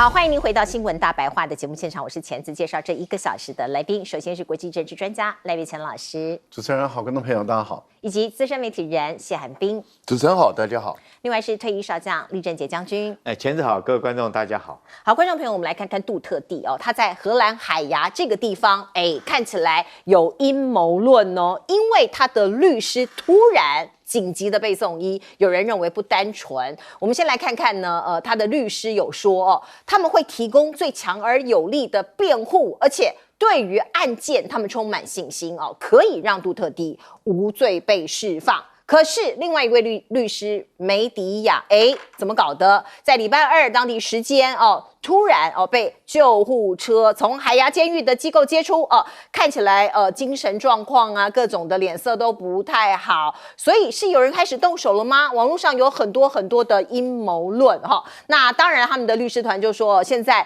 好，欢迎您回到新闻大白话的节目现场，我是钱子，介绍这1个小时的来宾。首先是国际政治专家赖岳乾老师，主持人好，观众朋友大家好，以及资深媒体人谢寒冰，主持人好，大家好。另外是退役少将厉正杰将军。钱子好，各位观众大家好。好，观众朋友，我们来看看杜特地哦，他在荷兰海牙这个地方，看起来有阴谋论哦，因为他的律师突然紧急的被送医，有人认为不单纯。我们先来看看呢，他的律师有说哦，他们会提供最强而有力的辩护，而且对于案件他们充满信心哦，可以让杜特地无罪被释放。可是另外一位律师梅迪亚，怎么搞的？在礼拜二当地时间哦，突然被救护车从海牙监狱的机构接出看起来精神状况啊各种的脸色都不太好，所以是有人开始动手了吗？网络上有很多很多的阴谋论那当然他们的律师团就说现在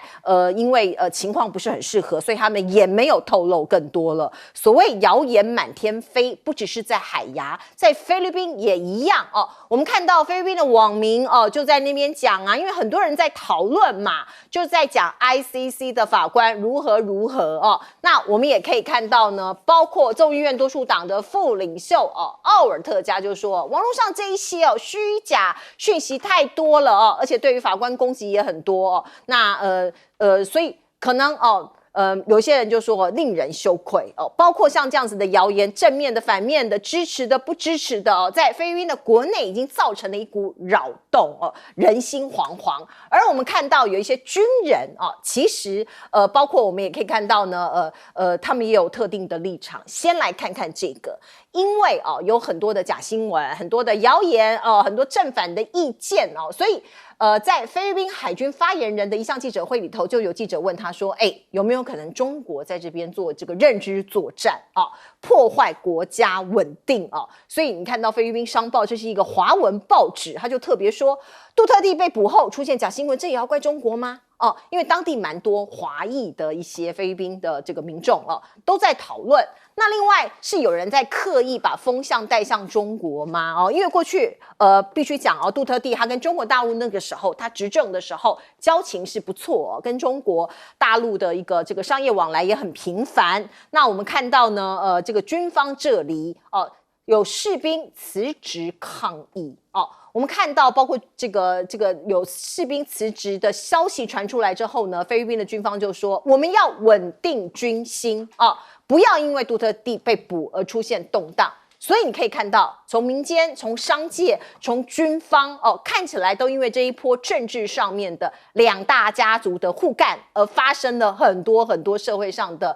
因为情况不是很适合，所以他们也没有透露更多了。所谓谣言满天飞，不只是在海牙，在菲律宾也一样我们看到菲律宾的网民就在那边讲啊，因为很多人在讨论嘛，就在讲 ICC 的法官如何那我们也可以看到呢，包括众议院多数党的副领袖奥尔特加就说，网络上这一些虚假讯息太多了而且对于法官攻击也很多那所以可能有些人就说令人羞愧包括像这样子的谣言，正面的、反面的、支持的、不支持的在菲律宾的国内已经造成了一股扰动人心惶惶。而我们看到有一些军人其实包括我们也可以看到呢他们也有特定的立场。先来看看这个，因为有很多的假新闻，很多的谣言很多正反的意见所以在菲律宾海军发言人的一项记者会里头，就有记者问他说有没有可能中国在这边做这个认知作战破坏国家稳定所以你看到菲律宾商报，这是一个华文报纸，他就特别说，杜特地被捕后出现假新闻，这也要怪中国吗？因为当地蛮多华裔的一些菲律宾的这个民众都在讨论。那另外是有人在刻意把风向带向中国吗？因为过去必须讲杜特地他跟中国大陆那个时候他执政的时候交情是不错跟中国大陆的一个这个商业往来也很频繁。那我们看到呢这个军方这里有士兵辞职抗议我们看到包括这个有士兵辞职的消息传出来之后呢，菲律宾的军方就说我们要稳定军心不要因为杜特地被捕而出现动荡。所以你可以看到从民间、从商界、从军方看起来都因为这一波政治上面的两大家族的互干而发生了很多很多社会上的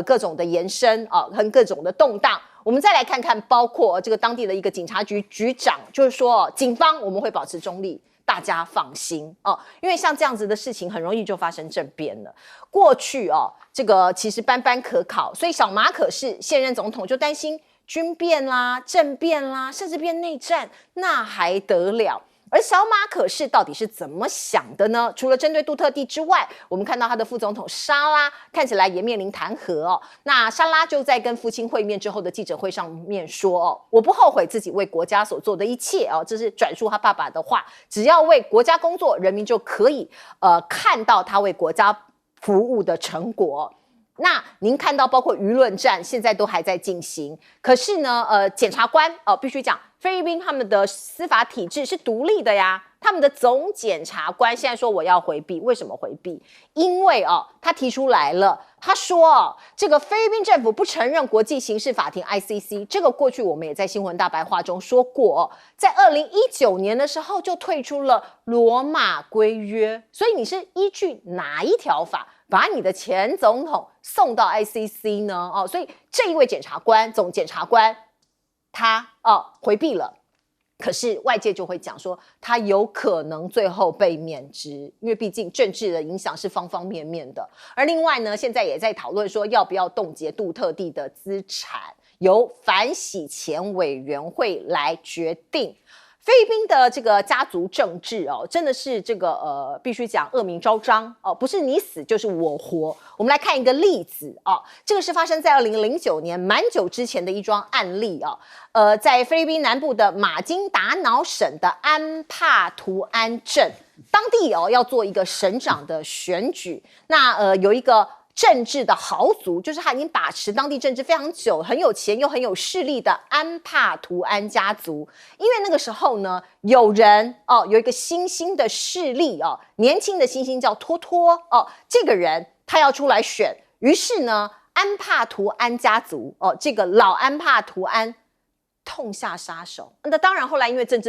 各种的延伸和各种的动荡。我们再来看看包括这个当地的一个警察局局长就是说警方我们会保持中立，大家放心因为像这样子的事情很容易就发生政变了。过去这个其实班班可考，所以小马可是现任总统就担心军变啦、政变啦，甚至变内战，那还得了？而小马可是到底是怎么想的呢？除了针对杜特地之外，我们看到他的副总统沙拉看起来也面临弹劾那沙拉就在跟父亲会面之后的记者会上面说我不后悔自己为国家所做的一切这是转述他爸爸的话，只要为国家工作，人民就可以看到他为国家服务的成果。那您看到包括舆论战现在都还在进行，可是呢检察官必须讲菲律宾他们的司法体制是独立的呀，他们的总检察官现在说我要回避，为什么回避？因为他提出来了，他说这个菲律宾政府不承认国际刑事法庭 ICC， 这个过去我们也在新闻大白话中说过在2019年的时候就退出了罗马规约，所以你是依据哪一条法把你的前总统送到 ICC 呢？所以这一位检察官，总检察官他回避了。可是外界就会讲说他有可能最后被免职，因为毕竟政治的影响是方方面面的。而另外呢，现在也在讨论说要不要冻结杜特地的资产，由反洗钱委员会来决定。菲律宾的这个家族政治真的是这个必须讲恶名昭彰不是你死就是我活。我们来看一个例子这个是发生在2009年蛮久之前的一桩案例在菲律宾南部的马金达瑙省的安帕图安镇。当地要做一个省长的选举，那有一个政治的豪族，就是他已经把持当地政治非常久，很有钱又很有势力的安帕图安家族。因为那个时候呢，有人有一个新兴的势力年轻的新星叫托托这个人他要出来选，于是呢，安帕图安家族这个老安帕图安痛下杀手。那当然后来因为证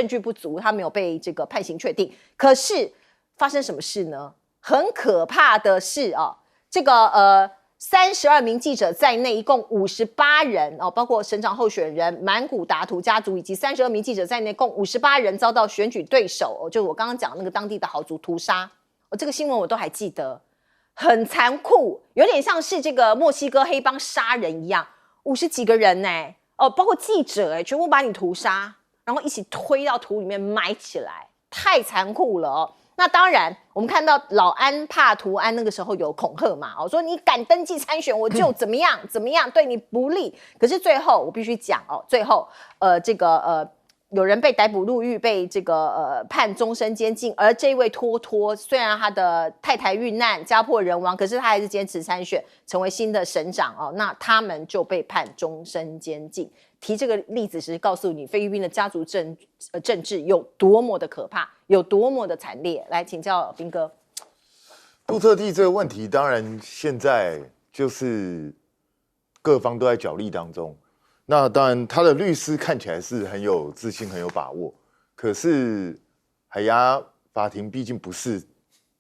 据不足，他没有被这个判刑确定。可是发生什么事呢？很可怕的是这个32名记者在内，一共58人包括省长候选人满古达图家族以及32名记者在内，共58人遭到选举对手就我刚刚讲那个当地的豪族屠杀。这个新闻我都还记得，很残酷，有点像是这个墨西哥黑帮杀人一样，50几个人呢包括记者全部把你屠杀，然后一起推到土里面埋起来，太残酷了那当然，我们看到老安帕图安那个时候有恐吓嘛，说你敢登记参选，我就怎么样怎么样，对你不利。可是最后我必须讲最后这个有人被逮捕入狱，被这个判终身监禁。而这位托托虽然他的太太遇难，家破人亡，可是他还是坚持参选，成为新的省长那他们就被判终身监禁。提这个例子是告诉你菲律宾的家族政治有多么的可怕，有多么的惨烈。来请教彬哥，杜特地这个问题，当然现在就是各方都在角力当中。那当然，他的律师看起来是很有自信、很有把握。可是海牙法庭毕竟不是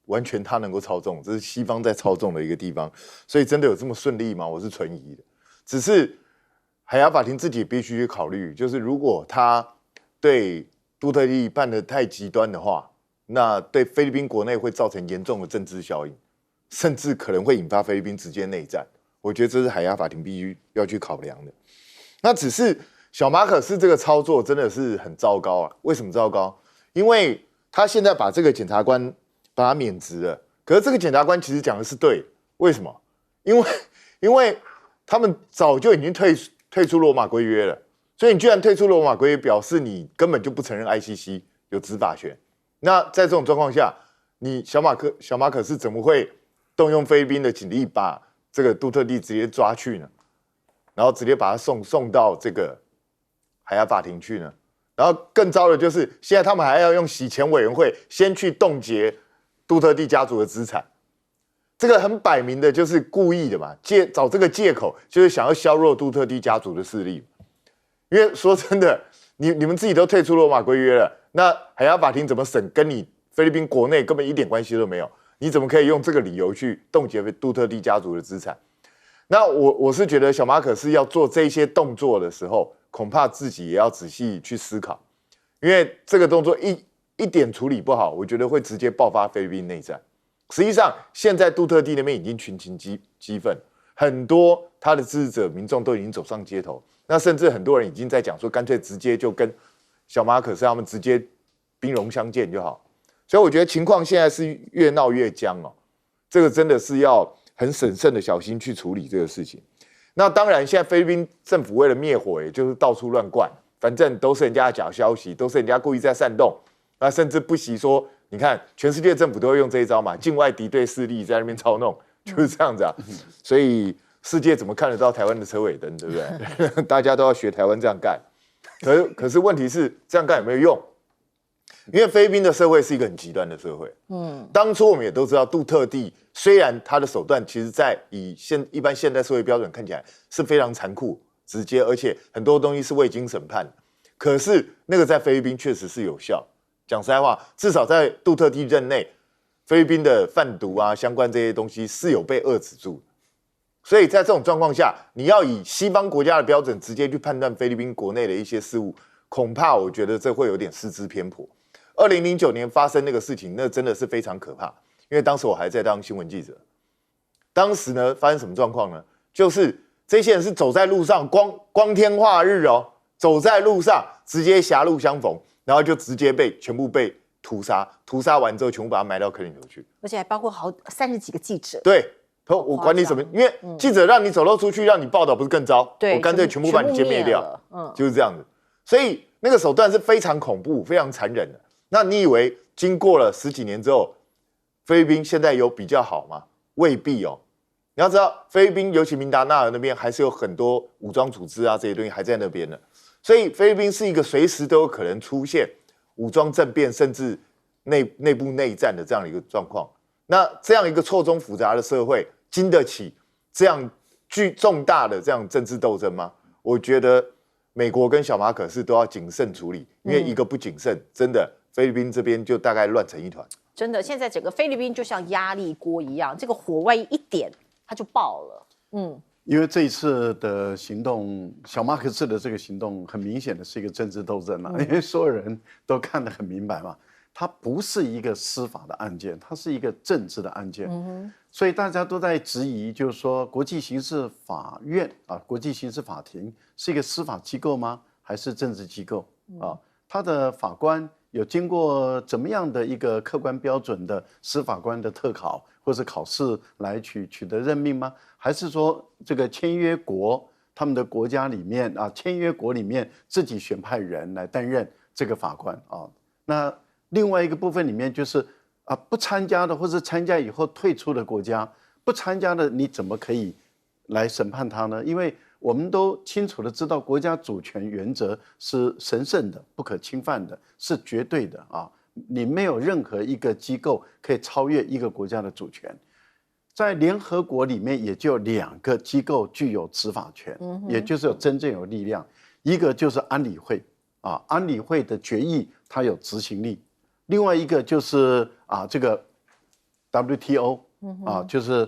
完全他能够操纵，这是西方在操纵的一个地方，所以真的有这么顺利吗？我是存疑的。只是海牙法庭自己必须去考虑，就是如果他对杜特地判得太极端的话，那对菲律宾国内会造成严重的政治效应，甚至可能会引发菲律宾直接内战。我觉得这是海牙法庭必须要去考量的。那只是小马可斯这个操作真的是很糟糕啊！为什么糟糕？因为他现在把这个检察官把他免职了，可是这个检察官其实讲的是对的，为什么？因为他们早就已经退出罗马规约了，所以你居然退出罗马规约，表示你根本就不承认 ICC 有执法权。那在这种状况下，你小马可斯怎么会动用菲律宾的警力把这个杜特地直接抓去呢？然后直接把他送到这个海牙法庭去呢？然后更糟的就是，现在他们还要用洗钱委员会先去冻结杜特地家族的资产，这个很摆明的就是故意的嘛，找这个借口就是想要削弱杜特地家族的势力。因为说真的，你们自己都退出罗马规约了，那海牙法庭怎么审，跟你菲律宾国内根本一点关系都没有，你怎么可以用这个理由去冻结杜特地家族的资产？那我是觉得小马可斯要做这些动作的时候，恐怕自己也要仔细去思考，因为这个动作一点处理不好，我觉得会直接爆发菲律宾内战。实际上，现在杜特地那边已经群情激愤，很多他的支持者、民众都已经走上街头，那甚至很多人已经在讲说，干脆直接就跟小马可斯他们直接兵戎相见就好。所以我觉得情况现在是越闹越僵这个真的是要很审慎的小心去处理这个事情。那当然，现在菲律宾政府为了灭火，也就是到处乱灌，反正都是人家的假消息，都是人家故意在煽动。那甚至不惜说，你看全世界政府都会用这一招嘛，境外敌对势力在那边操弄，就是这样子啊。所以世界怎么看得到台湾的车尾灯，对不对？大家都要学台湾这样干。可是问题是，这样干有没有用？因为菲律宾的社会是一个很极端的社会。当初我们也都知道，杜特地虽然他的手段其实在一般现代社会标准看起来是非常残酷、直接，而且很多东西是未经审判的。可是那个在菲律宾确实是有效。讲实在话，至少在杜特地任内，菲律宾的贩毒相关这些东西是有被遏制住。所以在这种状况下，你要以西方国家的标准直接去判断菲律宾国内的一些事物，恐怕我觉得这会有点失之偏颇。2009年发生那个事情，那真的是非常可怕，因为当时我还在当新闻记者。当时呢，发生什么状况呢？就是这些人是走在路上，光天化日走在路上，直接狭路相逢，然后就直接全部被屠杀。屠杀完之后，全部把他埋到坑里头去，而且还包括30几个记者。对，我管你什么，因为记者让你走漏出去，让你报道不是更糟？对，我干脆全部把你歼灭掉，就是这样子。所以那个手段是非常恐怖、非常残忍的。那你以为经过了10几年之后，菲律宾现在有比较好吗？未必哦。你要知道，菲律宾尤其明达纳尔那边还是有很多武装组织啊，这些东西还在那边呢。所以菲律宾是一个随时都有可能出现武装政变，甚至内部内战的这样的一个状况。那这样一个错综复杂的社会，经得起这样重大的这样政治斗争吗？我觉得美国跟小马可仕都要谨慎处理，因为一个不谨慎，真的菲律宾这边就大概乱成一团。真的，现在整个菲律宾就像压力锅一样，这个火万一一点，它就爆了。因为这一次的行动，小马可仕的这个行动，很明显的是一个政治斗争因为所有人都看得很明白嘛，它不是一个司法的案件，它是一个政治的案件。所以大家都在质疑，就是说国际刑事法院国际刑事法庭是一个司法机构吗？还是政治机构他的法官有经过怎么样的一个客观标准的司法官的特考或是考试来取得任命吗？还是说这个签约国他们的国家里面签约国里面自己选派人来担任这个法官那另外一个部分里面就是不参加的或是参加以后退出的国家，不参加的你怎么可以来审判他呢？因为我们都清楚的知道，国家主权原则是神圣的、不可侵犯的，是绝对的你没有任何一个机构可以超越一个国家的主权。在联合国里面，也就2个机构具有执法权，也就是有真正有力量。一个就是安理会安理会的决议它有执行力。另外一个就是这个 WTO 就是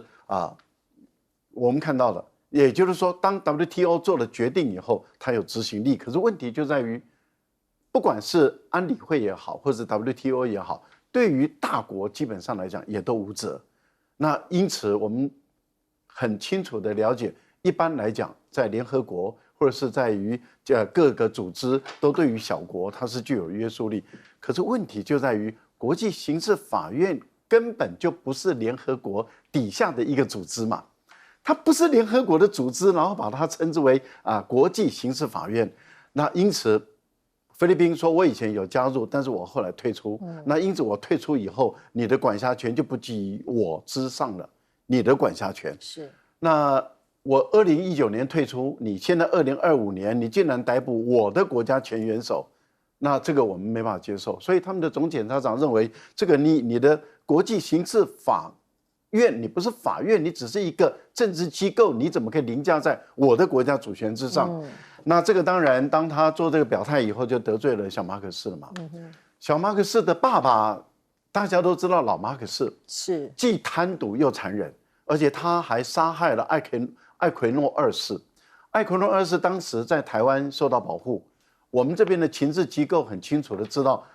我们看到了，也就是说，当 WTO 做了决定以后，它有执行力。可是问题就在于，不管是安理会也好，或是 WTO 也好，对于大国基本上来讲也都无责。那因此我们很清楚的了解，一般来讲，在联合国或者是在于各个组织都对于小国它是具有约束力。可是问题就在于，国际刑事法院根本就不是联合国底下的一个组织嘛，它不是联合国的组织，然后把它称之为国际刑事法院。那因此，菲律宾说我以前有加入，但是我后来退出。那因此我退出以后，你的管辖权就不基于我之上了，你的管辖权是。那我2019年退出，你现在2025年你竟然逮捕我的国家前元首，那这个我们没办法接受。所以他们的总检察长认为，这个你的国际刑事法院，你不是法院，你只是一个政治机构，你怎么可以凌驾在我的国家主权之上？那这个当然，当他做这个表态以后，就得罪了小马可仕了嘛。小马可仕的爸爸，大家都知道，老马可仕是既贪渎又残忍，而且他还杀害了艾奎诺二世。艾奎诺二世当时在台湾受到保护，我们这边的情治机构很清楚的知道，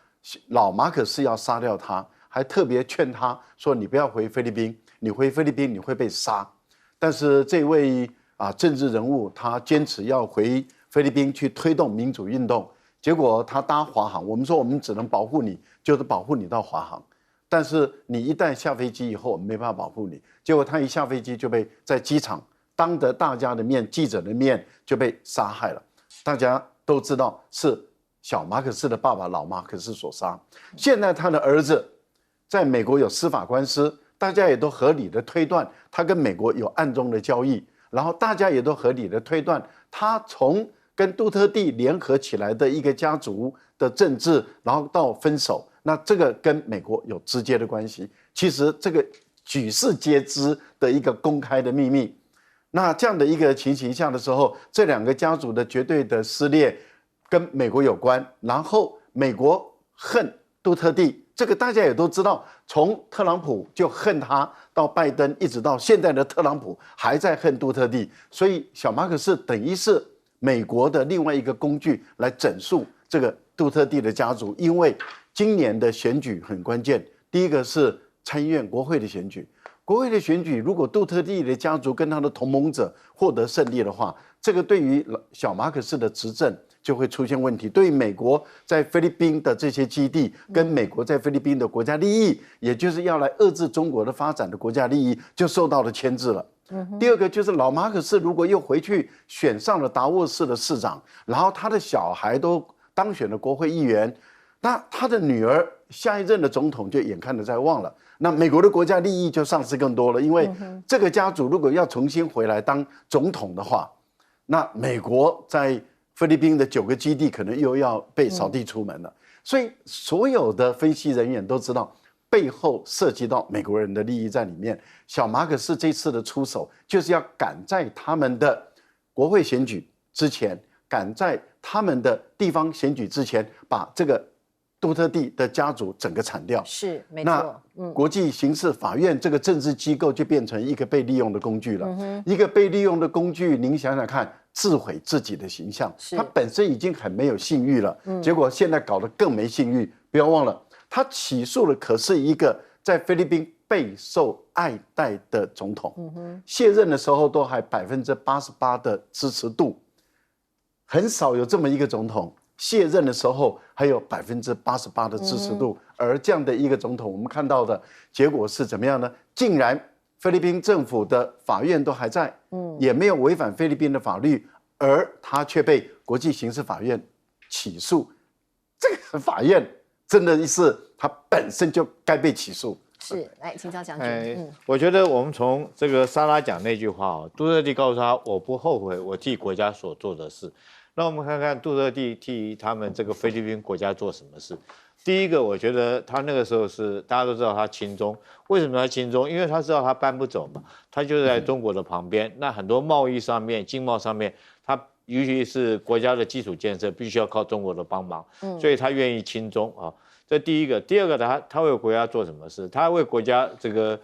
老马可仕要杀掉他，还特别劝他说：“你不要回菲律宾，你回菲律宾你会被杀。”但是这位政治人物他坚持要回菲律宾去推动民主运动，结果他搭华航，我们说我们只能保护你，就是保护你到华航，但是你一旦下飞机以后，我们没办法保护你。结果他一下飞机就被在机场当着大家的面、记者的面就被杀害了。大家都知道是小马可仕的爸爸老马可仕所杀。现在他的儿子在美国有司法官司，大家也都合理的推断他跟美国有暗中的交易，然后大家也都合理的推断他从跟杜特地联合起来的一个家族的政治，然后到分手，那这个跟美国有直接的关系。其实这个举世皆知的一个公开的秘密。那这样的一个情形下的时候，这2个家族的绝对的撕裂跟美国有关，然后美国恨杜特地，这个大家也都知道，从特朗普就恨他，到拜登，一直到现在的特朗普还在恨杜特地，所以小马可仕等于是美国的另外一个工具来整肃这个杜特地的家族。因为今年的选举很关键，第一个是参议院国会的选举，国会的选举如果杜特地的家族跟他的同盟者获得胜利的话，这个对于小马可仕的执政就会出现问题，对于美国在菲律宾的这些基地跟美国在菲律宾的国家利益，也就是要来遏制中国的发展的国家利益，就受到了牵制了。第二个就是老马可仕如果又回去选上了达沃市的市长，然后他的小孩都当选了国会议员，那他的女儿下一任的总统就眼看着在望了，那美国的国家利益就丧失更多了，因为这个家族如果要重新回来当总统的话，那美国在菲律宾的9个基地可能又要被扫地出门了。所以所有的分析人员都知道，背后涉及到美国人的利益在里面。小马可仕这次的出手，就是要赶在他们的国会选举之前，赶在他们的地方选举之前，把这个杜特地的家族整个铲掉。是，没错。国际刑事法院这个政治机构就变成一个被利用的工具了。一个被利用的工具，您想想看，自毁自己的形象。他本身已经很没有信誉了，结果现在搞得更没信誉。不要忘了，他起诉的可是一个在菲律宾备受爱戴的总统，卸任的时候都还88%的支持度，很少有这么一个总统卸任的时候还有88%的支持度。而这样的一个总统，我们看到的结果是怎么样呢？竟然菲律宾政府的法院都还在，也没有违反菲律宾的法律，而他却被国际刑事法院起诉。这个法院真的是他本身就该被起诉。是，来，请教将军。我觉得我们从这个莎拉讲那句话哦，杜特地告诉他，我不后悔我替国家所做的事。那我们看看杜特地替他们这个菲律宾国家做什么事。第一个，我觉得他那个时候是大家都知道他亲中，为什么他亲中？因为他知道他搬不走嘛，他就在中国的旁边。那很多贸易上面、经贸上面，他尤其是国家的基础建设，必须要靠中国的帮忙，所以他愿意亲中啊。这第一个。第二个，他为国家做什么事？他为国家这个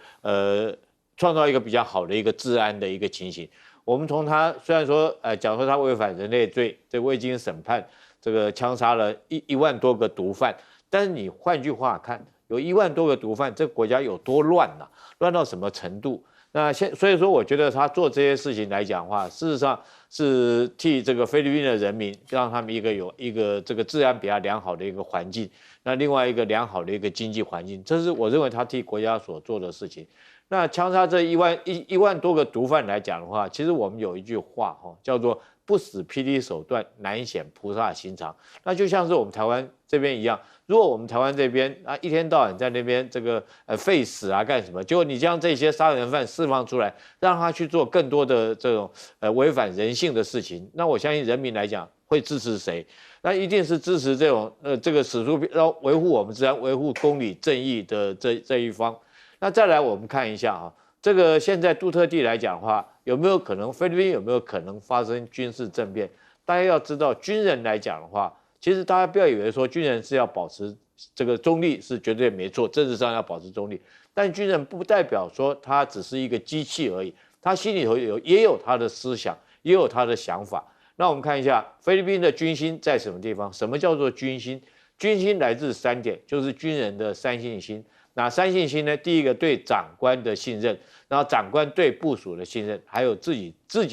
创造一个比较好的一个治安的一个情形。我们从他虽然说讲说他违反人类罪，这未经审判，这个枪杀了1万多个毒贩，但是你换句话看，有1万多个毒贩，这个国家有多乱啊？乱到什么程度？那所以说，我觉得他做这些事情来讲的话，事实上是替这个菲律宾的人民，让他们有一个这个治安比较良好的一个环境，那另外一个良好的一个经济环境，这是我认为他替国家所做的事情。那枪杀这1万多个毒贩来讲的话，其实我们有一句话叫做“不使霹雳手段，难显菩萨心肠”。那就像是我们台湾这边一样，如果我们台湾这边一天到晚在那边这个废死啊干什么，结果你将这些杀人犯释放出来，让他去做更多的这种违反人性的事情，那我相信人民来讲会支持谁？那一定是支持这种这个使出维护我们治安、维护公理正义的这一方。那再来我们看一下这个现在杜特地来讲的话，有没有可能菲律宾有没有可能发生军事政变？大家要知道，军人来讲的话，其实大家不要以为说军人是要保持这个中立是绝对没错，政治上要保持中立，但军人不代表说他只是一个机器而已，他心里头也有他的思想，也有他的想法。那我们看一下菲律宾的军心在什么地方？什么叫做军心？军心来自3点，就是军人的3信心。哪3信心呢？第一个对长官的信任，然后长官对部属的信任，还有自己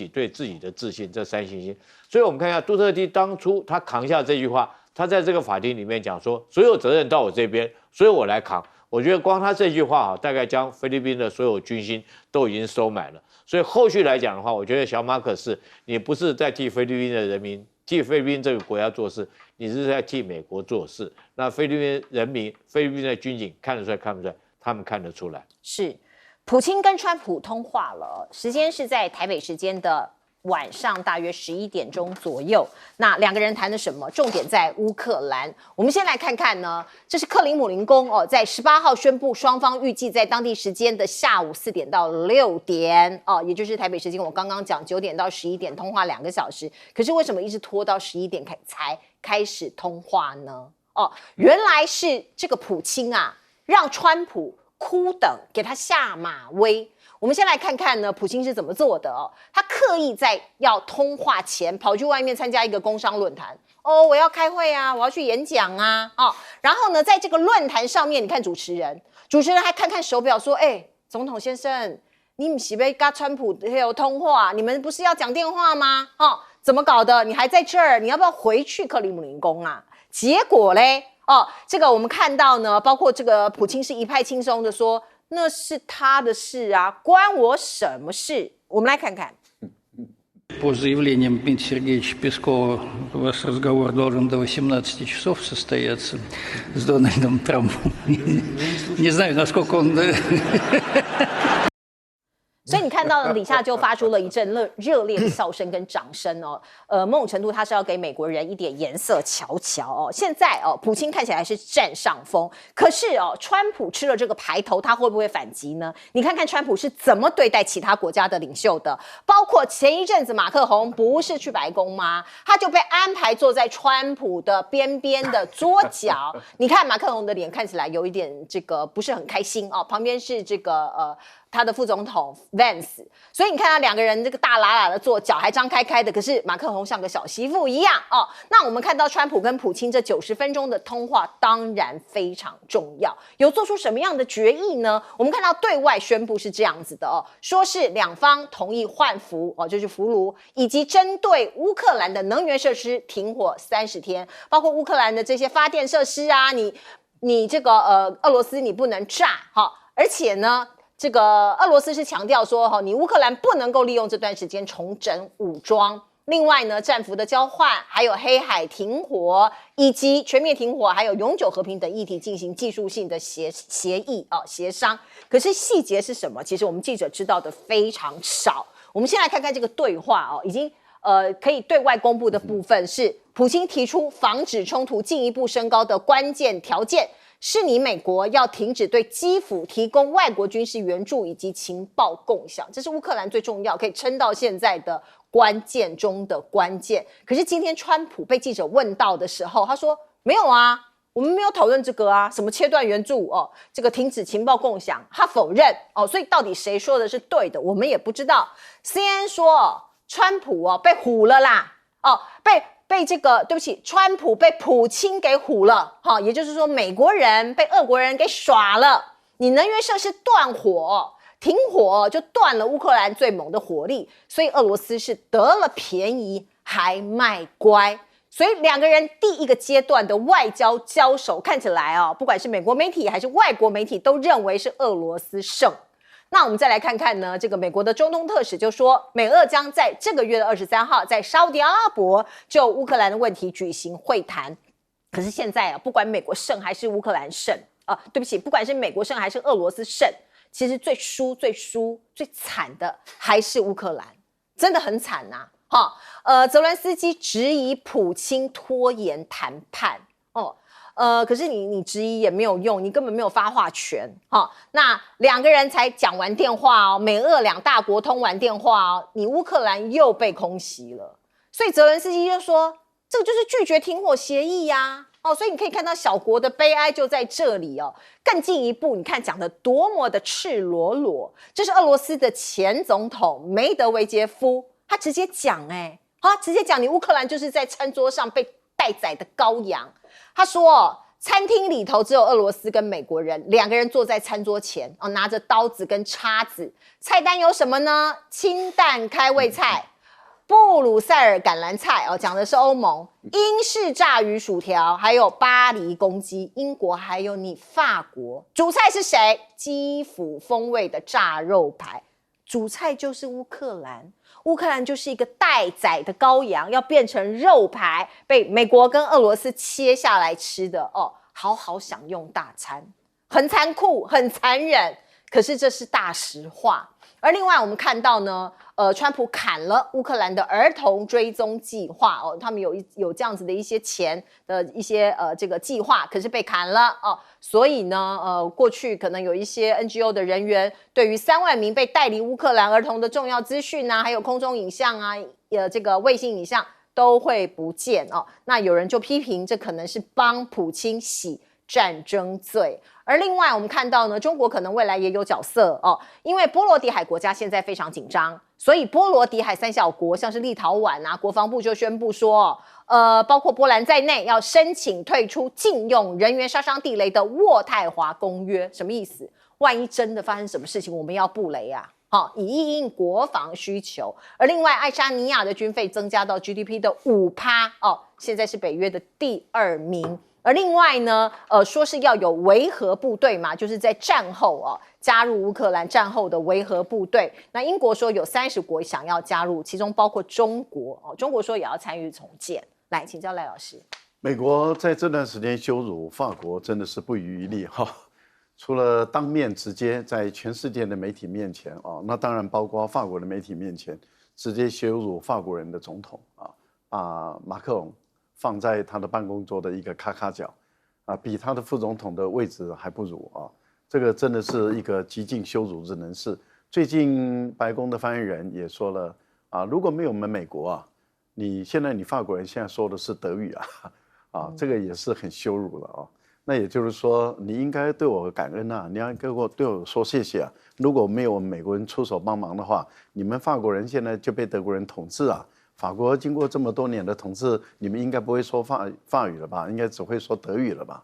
对自己的自信，这3信心。所以我们看一下杜特地当初他扛下这句话，他在这个法庭里面讲说，所有责任到我这边，所以我来扛。我觉得光他这句话大概将菲律宾的所有军心都已经收买了。所以后续来讲的话，我觉得小马可仕，你不是在替菲律宾的人民、替菲律宾这个国家做事，你是在替美国做事。那菲律宾人民、菲律宾的军警看得出来看不出来？他们看得出来。是，普京跟川普通话了，时间是在台北时间的晚上大约11点钟左右。那2个人谈的什么？重点在乌克兰。我们先来看看呢，这是克林姆林宫在18号宣布，双方预计在当地时间的下午4点到6点也就是台北时间我刚刚讲9点到11点通话2个小时。可是为什么一直拖到11点才开始通话呢？原来是这个普京让川普哭等，给他下马威。我们先来看看呢，普京是怎么做的他刻意在要通话前跑去外面参加一个工商论坛我要开会啊，我要去演讲啊然后呢，在这个论坛上面，你看主持人还看看手表说，总统先生，你不是要跟川普有通话？你们不是要讲电话吗？怎么搞的？你还在这儿？你要不要回去克里姆林宫啊？结果嘞，这个我们看到呢，包括这个普京是一派轻松的说，那是他的事啊，关我什么事？我们来看看。По заявлениям Дмитрия Сергеевича Пескова, ваш разговор должен до 18 часов состояться с Дональдом Трампом. Не знаю, насколько он... 所以你看到呢，底下就发出了一阵热烈的笑声跟掌声哦。某种程度他是要给美国人一点颜色瞧瞧哦。现在哦，普京看起来是占上风，可是哦，川普吃了这个牌头，他会不会反击呢？你看看川普是怎么对待其他国家的领袖的，包括前一阵子马克宏不是去白宫吗？他就被安排坐在川普的边边的桌角。你看马克宏的脸看起来有一点这个不是很开心哦，旁边是这个他的副总统 Vance， 所以你看他两个人这个大喇喇的坐，脚还张开开的，可是马克宏像个小媳妇一样哦。那我们看到川普跟普京这90分钟的通话，当然非常重要。有做出什么样的决议呢？我们看到对外宣布是这样子的哦，说是两方同意换俘哦，就是俘虏，以及针对乌克兰的能源设施停火30天，包括乌克兰的这些发电设施啊，你这个俄罗斯你不能炸哈，而且呢。这个俄罗斯是强调说，你乌克兰不能够利用这段时间重整武装。另外呢，战俘的交换，还有黑海停火，以及全面停火，还有永久和平等议题进行技术性的协议协商。可是细节是什么？其实我们记者知道的非常少。我们先来看看这个对话哦，已经可以对外公布的部分是，普京提出防止冲突进一步升高的关键条件。是你美国要停止对基辅提供外国军事援助以及情报共享，这是乌克兰最重要可以撑到现在的关键中的关键。可是今天川普被记者问到的时候，他说没有啊，我们没有讨论这个啊，什么切断援助哦，这个停止情报共享，他否认哦，所以到底谁说的是对的，我们也不知道。CNN 说川普被唬了啦，被这个对不起，川普被普京给唬了，也就是说美国人被俄国人给耍了。你能源设施断火、停火，就断了乌克兰最猛的火力，所以俄罗斯是得了便宜还卖乖。所以两个人第一个阶段的外交交手，看起来不管是美国媒体还是外国媒体都认为是俄罗斯胜。那我们再来看看呢，这个美国的中东特使就说，美俄将在这个月的23号在沙特阿拉伯就乌克兰的问题举行会谈。可是现在不管美国胜还是乌克兰胜对不起，不管是美国胜还是俄罗斯胜，其实最惨的还是乌克兰，真的很惨呐。泽伦斯基质疑普京拖延谈判可是你质疑也没有用，你根本没有发话权。那两个人才讲完电话美俄两大国通完电话你乌克兰又被空袭了，所以泽伦斯基就说，这个就是拒绝停火协议呀。所以你可以看到小国的悲哀就在这里更进一步，你看讲的多么的赤裸裸，这是俄罗斯的前总统梅德韦杰夫，他直接讲直接讲你乌克兰就是在餐桌上被待宰的羔羊。他说餐厅里头只有俄罗斯跟美国人，两个人坐在餐桌前拿着刀子跟叉子，菜单有什么呢？清淡开胃菜、布鲁塞尔橄榄菜讲的是欧盟，英式炸鱼薯条，还有巴黎公鸡，英国还有你法国。主菜是谁？基辅风味的炸肉排。主菜就是乌克兰，乌克兰就是一个待宰的羔羊，要变成肉排，被美国跟俄罗斯切下来吃的好好享用大餐，很残酷，很残忍，可是这是大实话。而另外我们看到呢，川普砍了乌克兰的儿童追踪计划他们有这样子的一些钱的一些这个计划，可是被砍了所以呢过去可能有一些 NGO 的人员对于3万名被带离乌克兰儿童的重要资讯还有空中影像这个卫星影像都会不见那有人就批评这可能是帮普京洗战争罪。而另外我们看到呢，中国可能未来也有角色因为波罗的海国家现在非常紧张，所以波罗的海3小国像是立陶宛国防部就宣布说包括波兰在内要申请退出禁用人员杀伤地雷的渥太华公约。什么意思？万一真的发生什么事情，我们要布雷以因应国防需求。而另外爱沙尼亚的军费增加到 GDP 的5%现在是北约的第2名。而另外呢，说是要有维和部队嘛，就是在战后加入乌克兰战后的维和部队。那英国说有30国想要加入，其中包括中国中国说也要参与重建。来，请教赖老师。美国在这段时间羞辱法国，真的是不遗余力哈。除了当面直接在全世界的媒体面前那当然包括法国的媒体面前直接羞辱法国人的总统把马克龙放在他的办公桌的一个咔咔角比他的副总统的位置还不如这个真的是一个极尽羞辱之能事。最近白宫的发言人也说了如果没有我们美国你法国人现在说的是德语这个也是很羞辱了那也就是说，你应该对我感恩你要对我说谢谢如果没有我们美国人出手帮忙的话，你们法国人现在就被德国人统治法国经过这么多年的统治，你们应该不会说法语了吧？应该只会说德语了吧？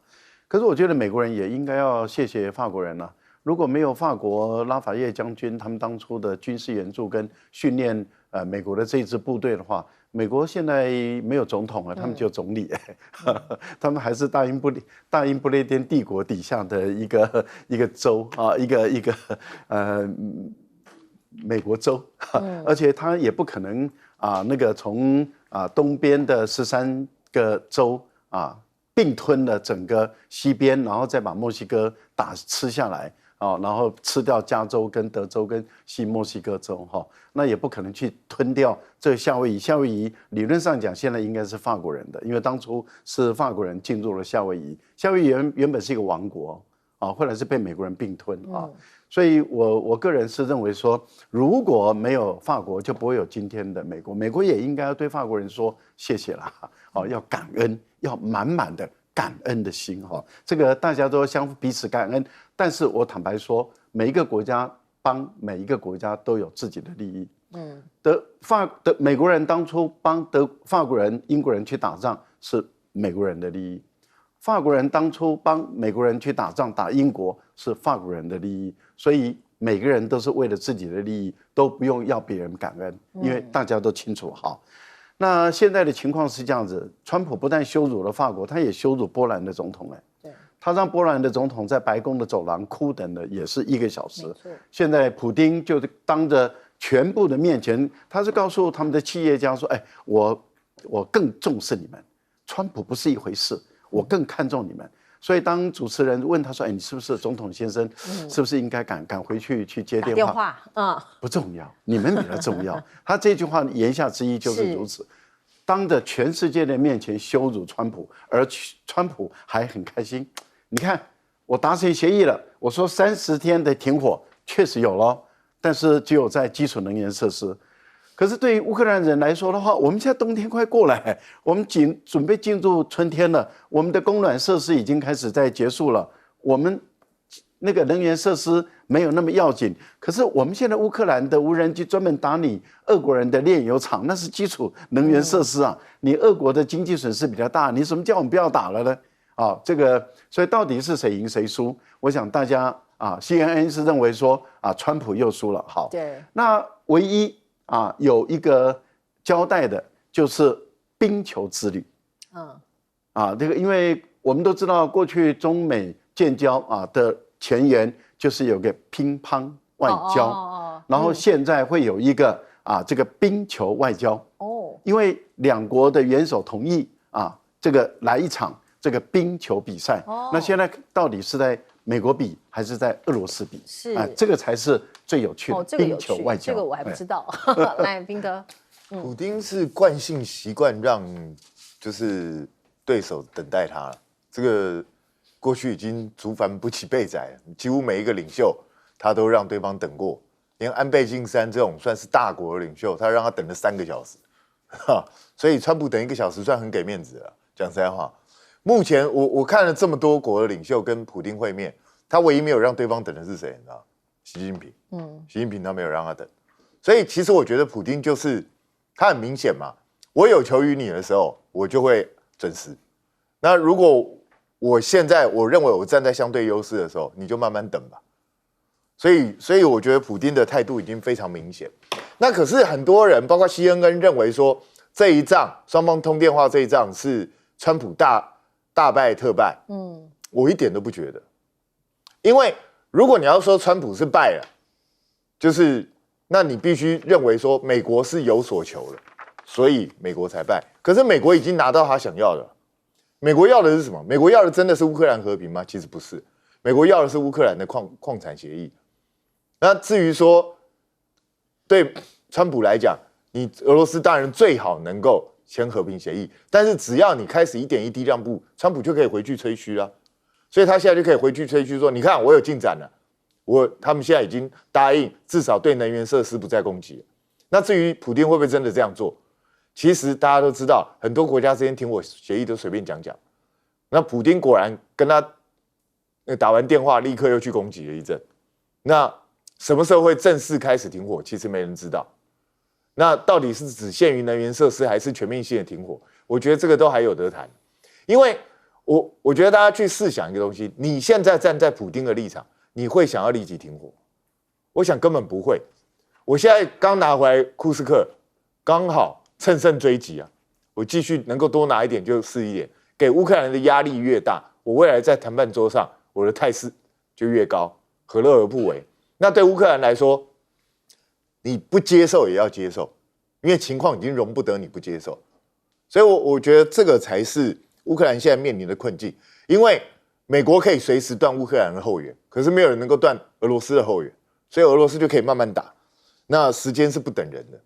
可是我觉得美国人也应该要谢谢法国人如果没有法国拉法叶将军他们当初的军事援助跟训练美国的这支部队的话，美国现在没有总统了，他们就有总理他们还是大英不列颠帝国底下的一个州一个美国州而且他也不可能那个从东边的13个州并吞了整个西边，然后再把墨西哥吃下来然后吃掉加州跟德州跟西墨西哥州那也不可能去吞掉这个夏威夷。夏威夷理论上讲现在应该是法国人的，因为当初是法国人进入了夏威夷。夏威夷原本是一个王国后来是被美国人并吞所以我个人是认为说，如果没有法国，就不会有今天的美国。美国也应该要对法国人说谢谢了要感恩，要满满的感恩的心这个大家都彼此感恩。但是我坦白说，每一个国家帮每一个国家都有自己的利益。美国人当初帮法国人、英国人去打仗是美国人的利益，法国人当初帮美国人去打仗打英国是法国人的利益，所以每个人都是为了自己的利益，都不用要别人感恩，因为大家都清楚那现在的情况是这样子，川普不但羞辱了法国，他也羞辱波兰的总统他让波兰的总统在白宫的走廊哭等了也是1个小时。现在普丁就当着全部的面前，他是告诉他们的企业家说我更重视你们，川普不是一回事，我更看重你们。所以当主持人问他说你是不是总统先生是不是应该赶回去接电话不重要，你们比较重要他这句话言下之意就是如此，当着全世界的面前羞辱川普，而川普还很开心。你看我达成协议了，我说30天的停火确实有了，但是只有在基础能源设施。可是对于乌克兰人来说的话，我们现在冬天快过来，我们准备进入春天了，我们的供暖设施已经开始在结束了，我们那个能源设施没有那么要紧。可是我们现在乌克兰的无人机专门打你俄国人的炼油厂，那是基础能源设施你俄国的经济损失比较大，你什么叫我们不要打了呢？这个所以到底是谁赢谁输？我想大家CNN 是认为说川普又输了。好，对，那唯一有一个交代的就是冰球之旅。这个因为我们都知道，过去中美建交的前沿就是有个乒乓外交，然后现在会有一个这个冰球外交。因为2国的元首同意这个来一场这个冰球比赛。那现在到底是在美国比还是在俄罗斯比？这个才是最有趣的冰球外交。这个我还不知道。来，彬哥，普丁是惯性习惯让就是对手等待他了，这个过去已经族繁不齐备载了，几乎每一个领袖他都让对方等过，连安倍晋三这种算是大国的领袖，他让他等了3个小时，所以川普等1个小时算很给面子了。讲实在话，目前我看了这么多国的领袖跟普丁会面，他唯一没有让对方等的是谁？你知道？习近平。习近平他没有让他等，所以其实我觉得普丁就是他很明显嘛，我有求于你的时候，我就会准时。那如果我现在我认为我站在相对优势的时候，你就慢慢等吧。所以我觉得普丁的态度已经非常明显。那可是很多人，包括 CNN 认为说，这一仗双方通电话这一仗是川普大败特败，我一点都不觉得，因为如果你要说川普是败了，就是那你必须认为说美国是有所求了，所以美国才败。可是美国已经拿到他想要的了，美国要的是什么？美国要的真的是乌克兰和平吗？其实不是，美国要的是乌克兰的矿产协议。那至于说对川普来讲，你俄罗斯当然最好能够签和平协议，但是只要你开始一点一滴让步，川普就可以回去吹嘘了。所以他现在就可以回去吹嘘说，你看我有进展了，他们现在已经答应至少对能源设施不再攻击了。那至于普丁会不会真的这样做，其实大家都知道，很多国家之间停火协议都随便讲讲。那普丁果然跟他打完电话，立刻又去攻击了一阵。那什么时候会正式开始停火，其实没人知道。那到底是只限于能源设施，还是全面性的停火？我觉得这个都还有得谈。因为我觉得大家去试想一个东西，你现在站在普丁的立场，你会想要立即停火？我想根本不会。我现在刚拿回来库斯克，刚好乘胜追击啊！我继续能够多拿一点就是一点，给乌克兰的压力越大，我未来在谈判桌上我的态势就越高，何乐而不为？那对乌克兰来说，你不接受也要接受，因为情况已经容不得你不接受。所以我觉得这个才是乌克兰现在面临的困境，因为美国可以随时断乌克兰的后援，可是没有人能够断俄罗斯的后援，所以俄罗斯就可以慢慢打。那时间是不等人的。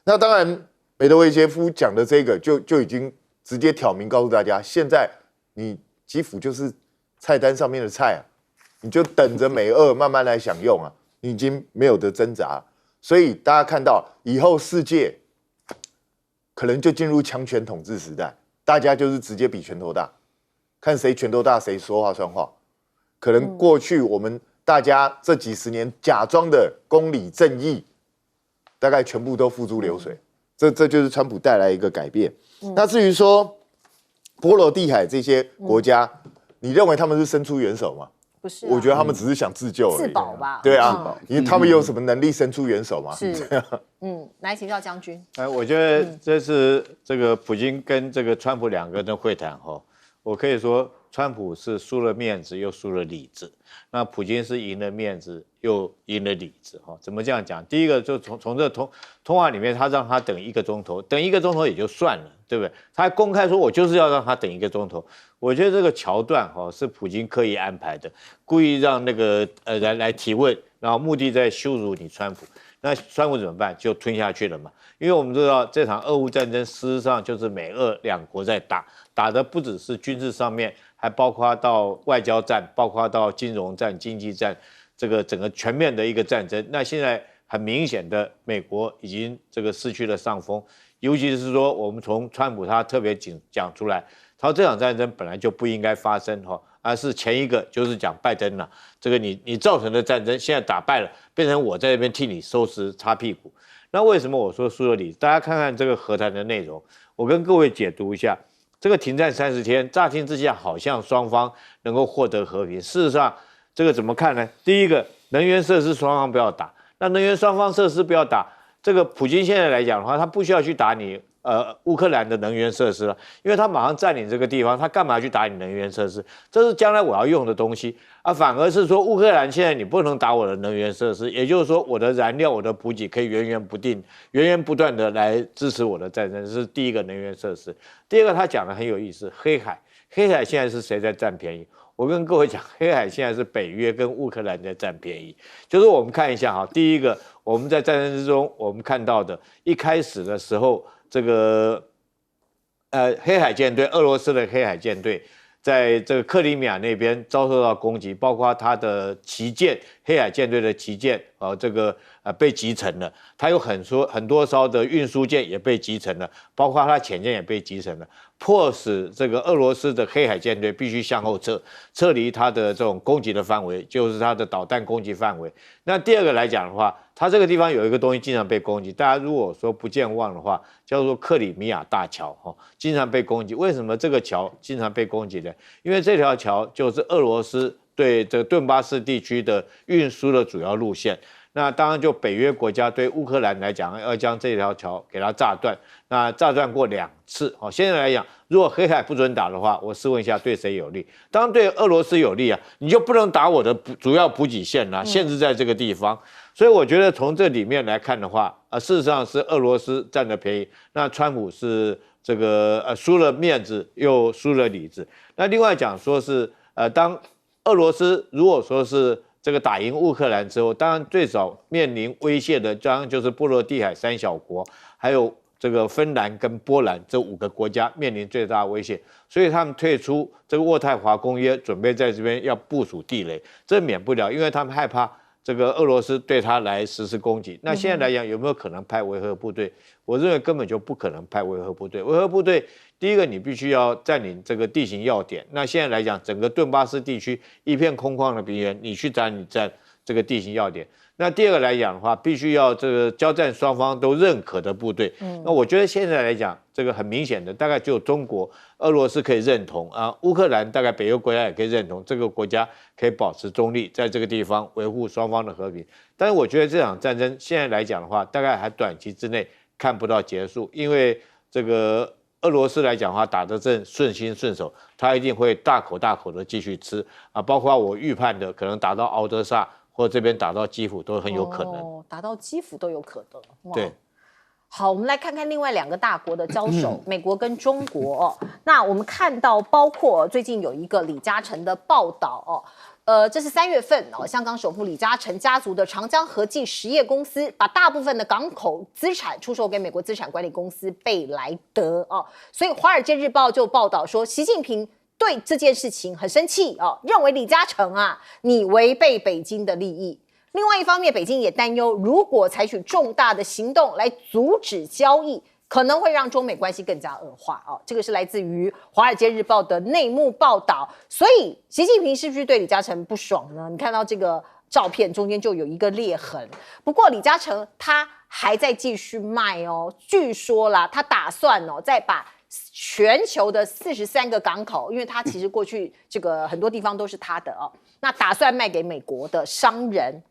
那当然，梅德韦杰夫讲的这个就已经直接挑明告诉大家，现在你基辅就是菜单上面的菜啊，你就等着美俄慢慢来享用啊，你已经没有得挣扎。所以大家看到以后世界可能就进入强权统治时代，大家就是直接比拳头大，看谁拳头大谁说话算话。可能过去我们大家这几十年假装的公理正义，大概全部都付诸流水。这就是川普带来一个改变。那至于说波罗的海这些国家，你认为他们是伸出援手吗？不是、我觉得他们只是想自救而已，自保吧。对啊，因为他们有什么能力伸出援手吗？是，来请教将军。我觉得这是这个普京跟这个川普两个人的会谈哈，我可以说川普是输了面子又输了里子，那普京是赢了面子又赢了里子哈。怎么这样讲？第一个就从这通话里面，他让他等1个钟头，等1个钟头也就算了，对不对？他还公开说我就是要让他等1个钟头。我觉得这个桥段哈是普京刻意安排的，故意让那个来提问，然后目的在羞辱你川普。那川普怎么办？就吞下去了嘛。因为我们知道这场俄乌战争事实上就是美俄两国在打的不只是军事上面，还包括到外交战，包括到金融战、经济战，这个整个全面的一个战争。那现在很明显的，美国已经这个失去了上风，尤其是说我们从川普他特别讲出来。他说这场战争本来就不应该发生哈，而是前一个就是讲拜登了，这个你造成的战争现在打败了，变成我在这边替你收拾擦屁股。那为什么我说输了理？大家看看这个和谈的内容，我跟各位解读一下。这个停战30天，乍听之下好像双方能够获得和平，事实上这个怎么看呢？第一个，能源设施双方不要打，那能源双方设施不要打，这个普京现在来讲的话，他不需要去打你。乌克兰的能源设施了，因为他马上占领这个地方，他干嘛去打你能源设施？这是将来我要用的东西啊，反而是说乌克兰现在你不能打我的能源设施，也就是说我的燃料、我的补给可以源源不断的来支持我的战争，这是第一个能源设施。第二个他讲的很有意思，黑海现在是谁在占便宜？我跟各位讲，黑海现在是北约跟乌克兰在占便宜。就是我们看一下哈，第一个我们在战争之中我们看到的，一开始的时候。这个黑海舰队，俄罗斯的黑海舰队，在这个克里米亚那边遭受到攻击，包括它的旗舰，黑海舰队的旗舰这个被击沉了，它有很多艘的运输舰也被击沉了，包括它潜舰也被击沉了，迫使这个俄罗斯的黑海舰队必须向后撤离它的这种攻击的范围，就是它的导弹攻击范围。那第二个来讲的话，它这个地方有一个东西经常被攻击，大家如果说不健忘的话，叫做克里米亚大桥经常被攻击。为什么这个桥经常被攻击呢？因为这条桥就是俄罗斯对这个顿巴斯地区的运输的主要路线。那当然，就北约国家对乌克兰来讲，要将这条桥给它炸断。那炸断过2次，现在来讲，如果黑海不准打的话，我试问一下对谁有利？当然对俄罗斯有利啊，你就不能打我的主要补给线啦，限制在这个地方。所以我觉得从这里面来看的话，事实上是俄罗斯占了便宜，那川普是这个输了面子又输了里子。那另外讲说是当俄罗斯如果说是这个打赢乌克兰之后，当然最早面临威胁的当然就是波罗的海三小国，还有这个芬兰跟波兰这5个国家面临最大的威胁，所以他们退出这个渥太华公约，准备在这边要部署地雷，这免不了，因为他们害怕这个俄罗斯对他来实施攻击。那现在来讲，有没有可能派维和部队？我认为根本就不可能派维和部队。维和部队，第一个你必须要占领这个地形要点。那现在来讲，整个顿巴斯地区一片空旷的平原，你去占这个地形要点。那第二个来讲的话，必须要这个交战双方都认可的部队。那我觉得现在来讲，这个很明显的，大概只有中国、俄罗斯可以认同啊，乌克兰大概北约国家也可以认同，这个国家可以保持中立，在这个地方维护双方的和平。但是我觉得这场战争现在来讲的话，大概还短期之内看不到结束，因为这个俄罗斯来讲的话，打得正顺心顺手，他一定会大口大口的继续吃啊，包括我预判的，可能打到敖德萨或这边打到基辅都很有可能。打到基辅都有可能。哇对。好，我们来看看另外2个大国的交手，美国跟中国。那我们看到，包括最近有一个李嘉诚的报道这是3月份香港首富李嘉诚家族的长江和记实业公司把大部分的港口资产出售给美国资产管理公司贝莱德所以《华尔街日报》就报道说，习近平对这件事情很生气认为李嘉诚你违背北京的利益。另外一方面，北京也担忧，如果采取重大的行动来阻止交易，可能会让中美关系更加恶化这个是来自于《华尔街日报》的内幕报道。所以，习近平是不是对李嘉诚不爽呢？你看到这个照片中间就有一个裂痕。不过，李嘉诚他还在继续卖据说啦，他打算再把全球的43个港口，因为他其实过去这个很多地方都是他的那打算卖给美国的商人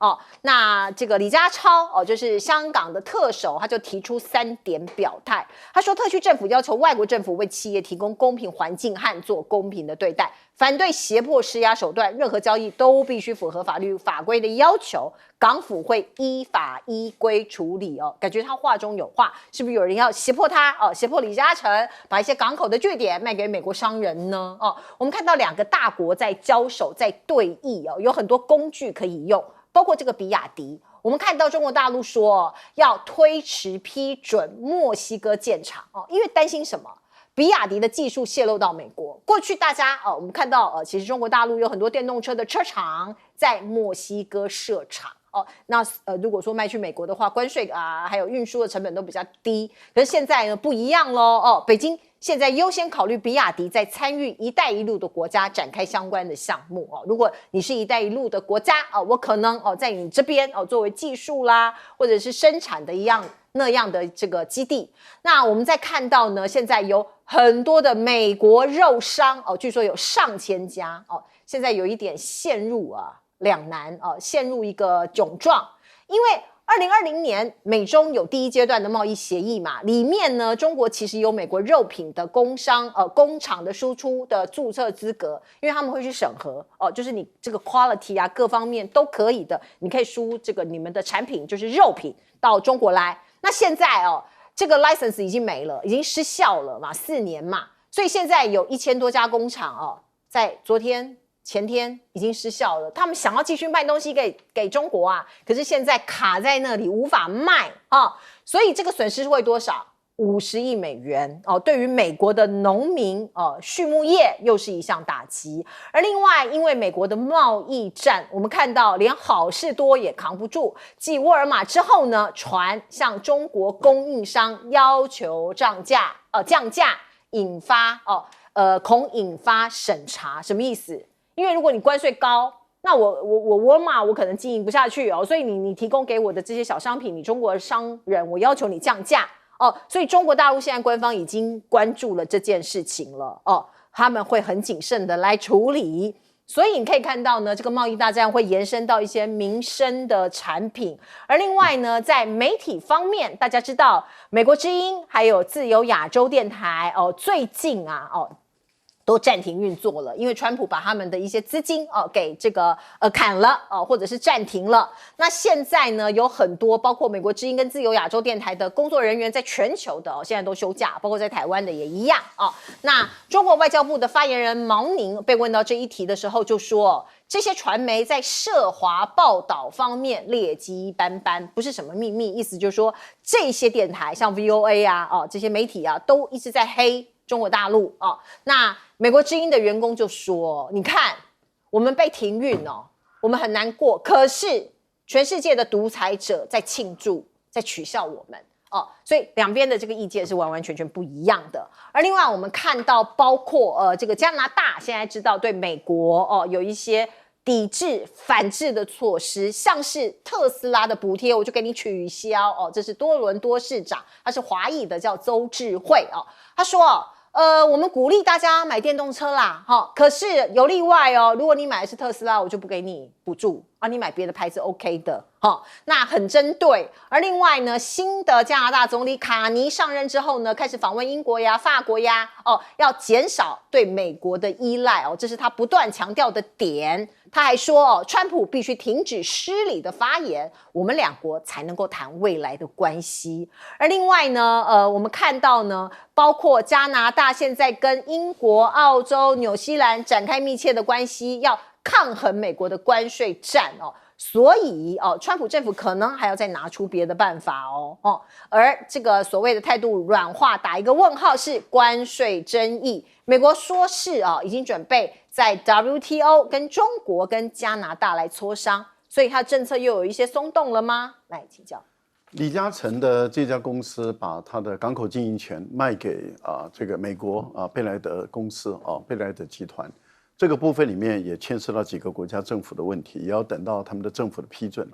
那这个李家超就是香港的特首，他就提出3点表态。他说，特区政府要求外国政府为企业提供公平环境和做公平的对待，反对胁迫施压手段，任何交易都必须符合法律法规的要求，港府会依法依规处理感觉他话中有话，是不是有人要胁迫他胁迫李嘉诚把一些港口的据点卖给美国商人呢我们看到2个大国在交手，在对弈有很多工具可以用，包括这个比亚迪。我们看到中国大陆说要推迟批准墨西哥建厂因为担心什么？比亚迪的技术泄露到美国。过去大家我们看到其实中国大陆有很多电动车的车厂在墨西哥设厂那如果说卖去美国的话，关税还有运输的成本都比较低。可是现在呢不一样咯北京现在优先考虑比亚迪在参与“一带一路”的国家展开相关的项目如果你是“一带一路”的国家我可能在你这边作为技术啦，或者是生产的那样的这个基地。那我们再看到呢，现在有很多的美国肉商据说有上千家现在有一点陷入两难陷入一个窘状，因为2020年美中有第1阶段的贸易协议嘛，里面呢中国其实有美国肉品的工厂的输出的注册资格，因为他们会去审核就是你这个 quality 各方面都可以的，你可以输这个你们的产品就是肉品到中国来。那现在这个 license 已经没了，已经失效了嘛，4年嘛，所以现在有1000多家工厂在昨天前天已经失效了，他们想要继续卖东西给中国可是现在卡在那里无法卖所以这个损失会多少？50亿美元对于美国的农民畜牧业又是一项打击。而另外，因为美国的贸易战，我们看到连好事多也扛不住，继沃尔玛之后呢，传向中国供应商要求降价，引发恐引发审查。什么意思？因为如果你关税高，那我沃尔玛我可能经营不下去所以你提供给我的这些小商品，你中国的商人我要求你降价所以中国大陆现在官方已经关注了这件事情了他们会很谨慎的来处理。所以你可以看到呢，这个贸易大战会延伸到一些民生的产品。而另外呢，在媒体方面，大家知道美国之音还有自由亚洲电台最近都暂停运作了，因为川普把他们的一些资金给这个砍了或者是暂停了。那现在呢，有很多包括美国之音跟自由亚洲电台的工作人员在全球的现在都休假，包括在台湾的也一样那中国外交部的发言人毛宁被问到这一题的时候就说，这些传媒在涉华报道方面劣迹斑斑，不是什么秘密，意思就是说这些电台像 VOA 这些媒体都一直在黑中国大陆那美国之音的员工就说，你看我们被停运我们很难过，可是全世界的独裁者在庆祝，在取笑我们所以两边的这个意见是完完全全不一样的。而另外我们看到包括这个加拿大现在知道对美国有一些抵制反制的措施，像是特斯拉的补贴我就给你取消这是多伦多市长，他是华裔的，叫邹智慧他说我们鼓励大家买电动车啦可是有例外如果你买的是特斯拉，我就不给你补助你买别的牌子 OK 的那很针对。而另外呢，新的加拿大总理卡尼上任之后呢，开始访问英国呀、法国呀要减少对美国的依赖这是他不断强调的点。他还说川普必须停止失礼的发言，我们两国才能够谈未来的关系。而另外呢我们看到呢，包括加拿大现在跟英国、澳洲、纽西兰展开密切的关系，要抗衡美国的关税战所以川普政府可能还要再拿出别的办法而这个所谓的态度软化打一个问号是关税争议，美国说是已经准备在 WTO 跟中国跟加拿大来磋商，所以他政策又有一些松动了吗？来请教。李嘉诚的这家公司把他的港口经营权卖给这个美国贝莱德公司贝莱德集团。这个部分里面也牵涉到几个国家政府的问题，也要等到他们的政府的批准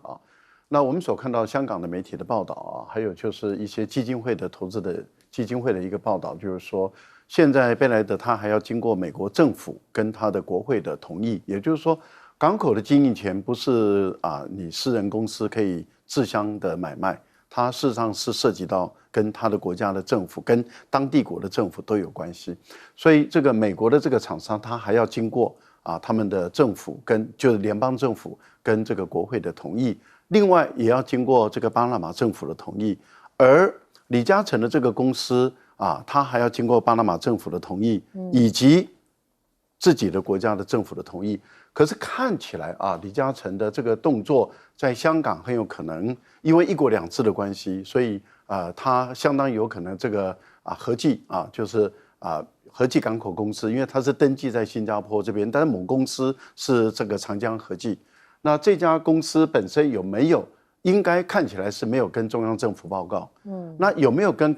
那我们所看到香港的媒体的报道还有就是一些基金会的投资的基金会的一个报道，就是说现在贝莱德他还要经过美国政府跟他的国会的同意，也就是说港口的经营权不是你私人公司可以自相的买卖，它事实上是涉及到跟他的国家的政府跟当地国的政府都有关系，所以这个美国的这个厂商他还要经过他们的政府跟就是联邦政府跟这个国会的同意，另外也要经过这个巴拿马政府的同意，而李嘉诚的这个公司他还要经过巴拿马政府的同意以及自己的国家的政府的同意。可是看起来李嘉诚的这个动作在香港很有可能因为一国两制的关系，所以他相当有可能这个和记就是和记港口公司，因为它是登记在新加坡这边，但是母公司是这个长江和记。那这家公司本身有没有？应该看起来是没有跟中央政府报告。那有没有跟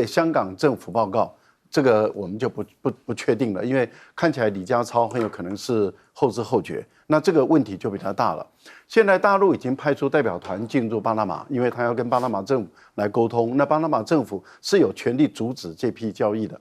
香港政府报告？这个我们就不确定了，因为看起来李家超很有可能是后知后觉，那这个问题就比较大了。现在大陆已经派出代表团进入巴拿马，因为他要跟巴拿马政府来沟通，那巴拿马政府是有权利阻止这批交易的，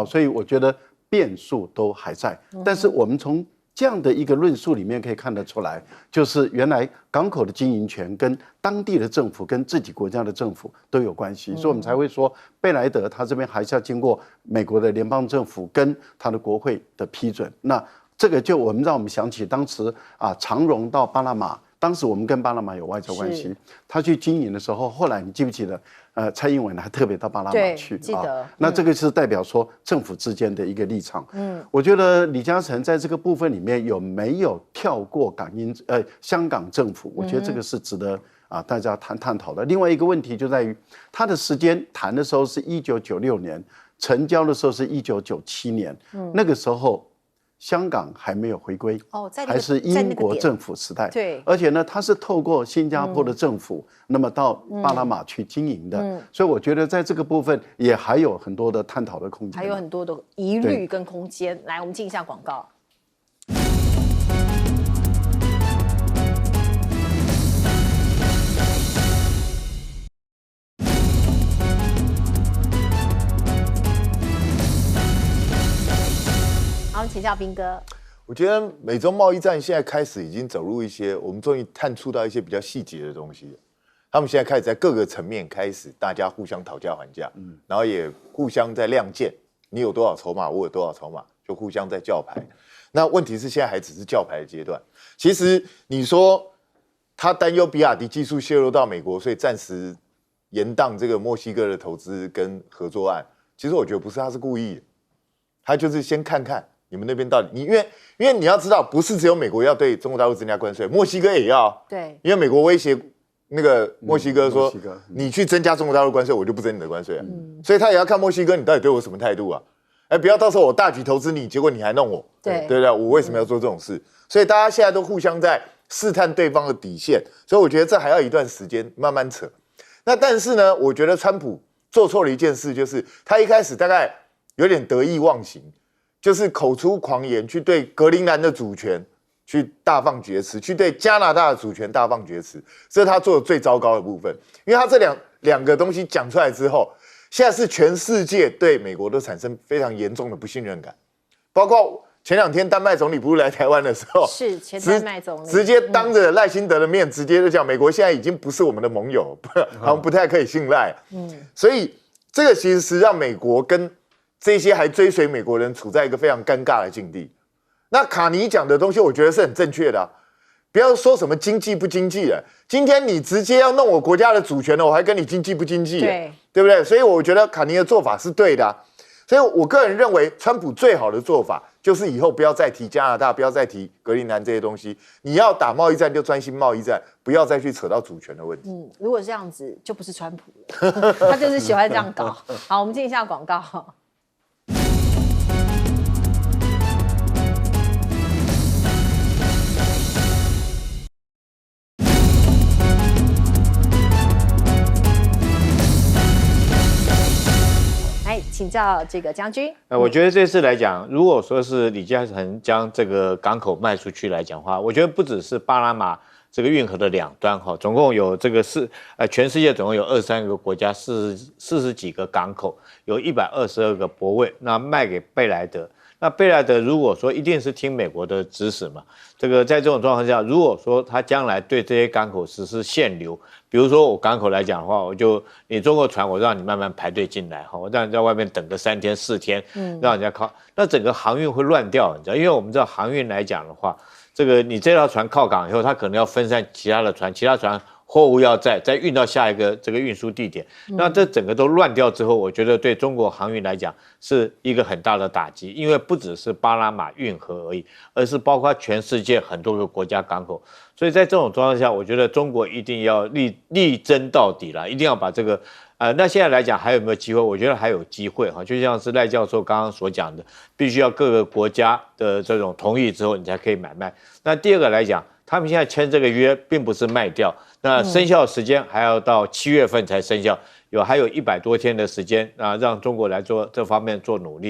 所以我觉得变数都还在。但是我们从这样的一个论述里面可以看得出来，就是原来港口的经营权跟当地的政府跟自己国家的政府都有关系，所以我们才会说贝莱德他这边还是要经过美国的联邦政府跟他的国会的批准。那这个就让我们想起当时长荣到巴拿马，当时我们跟巴拿马有外交关系，他去经营的时候，后来你记不记得？蔡英文还特别到巴拿马去，记得。那这个是代表说政府之间的一个立场。我觉得李嘉诚在这个部分里面有没有跳过香港政府？我觉得这个是值得大家探讨的。另外一个问题就在于他的时间谈的时候是1996年，成交的时候是1997年，那个时候。香港还没有回归还是英国政府时代。对，而且呢，它是透过新加坡的政府，那么到巴拿马去经营的。所以我觉得在这个部分也还有很多的探讨的空间，还有很多的疑虑跟空间。来，我们进一下广告。好，请教彬哥。我觉得美中贸易战现在开始已经走入一些，我们终于探触到一些比较细节的东西了。他们现在开始在各个层面开始大家互相讨价还价，然后也互相在亮剑，你有多少筹码，我有多少筹码，就互相在叫牌。那问题是现在还只是叫牌的阶段。其实你说他担忧比亚迪技术泄露到美国，所以暂时延宕这个墨西哥的投资跟合作案，其实我觉得不是他是故意的，他就是先看看你们那边到底因为你要知道，不是只有美国要对中国大陆增加关税，墨西哥也要。对，因为美国威胁那个墨西哥说，你去增加中国大陆关税，我就不增你的关税啊。所以他也要看墨西哥你到底对我什么态度啊？哎，不要到时候我大举投资你，结果你还弄我，对不对？我为什么要做这种事？所以大家现在都互相在试探对方的底线，所以我觉得这还要一段时间慢慢扯。那但是呢，我觉得川普做错了一件事，就是他一开始大概有点得意忘形，就是口出狂言，去对格陵兰的主权去大放厥词，去对加拿大的主权大放厥词，这是他做的最糟糕的部分。因为他这两个东西讲出来之后，现在是全世界对美国都产生非常严重的不信任感，包括前2天丹麦总理不是来台湾的时候，是前丹麦总理直接当着赖清德的面，直接就讲美国现在已经不是我们的盟友，好像不太可以信赖。所以这个其实是让美国跟这些还追随美国人处在一个非常尴尬的境地。那卡尼讲的东西，我觉得是很正确的不要说什么经济不经济了，今天你直接要弄我国家的主权了，我还跟你经济不经济，对不对？所以我觉得卡尼的做法是对的所以我个人认为，川普最好的做法就是以后不要再提加拿大，不要再提格陵兰这些东西。你要打贸易战就专心贸易战，不要再去扯到主权的问题。如果这样子，就不是川普了，他就是喜欢这样搞。好，我们进一下广告。请教这个将军。我觉得这次来讲，如果说是李嘉诚将这个港口卖出去来讲的话，我觉得不只是巴拿马这个运河的两端总共有这个全世界总共有23个国家40几个港口，有122个泊位，那卖给贝莱德。那贝莱德如果说一定是听美国的指使嘛，这个在这种状况下，如果说他将来对这些港口实施限流，比如说我港口来讲的话，你中国船我让你慢慢排队进来我让你在外面等个3天4天，让人家靠，那整个航运会乱掉，你知道，因为我们知道航运来讲的话，这个你这条船靠港以后，它可能要分散其他的船，其他船货物要再运到下一个这个运输地点，那这整个都乱掉之后，我觉得对中国航运来讲是一个很大的打击，因为不只是巴拿马运河而已，而是包括全世界很多个国家港口，所以在这种状况下，我觉得中国一定要力争到底了，一定要把这个那现在来讲还有没有机会？我觉得还有机会就像是赖教授刚刚所讲的，必须要各个国家的这种同意之后，你才可以买卖。那第二个来讲，他们现在签这个约并不是卖掉，那生效时间还要到7月份才生效，还有100多天的时间让中国来做这方面做努力。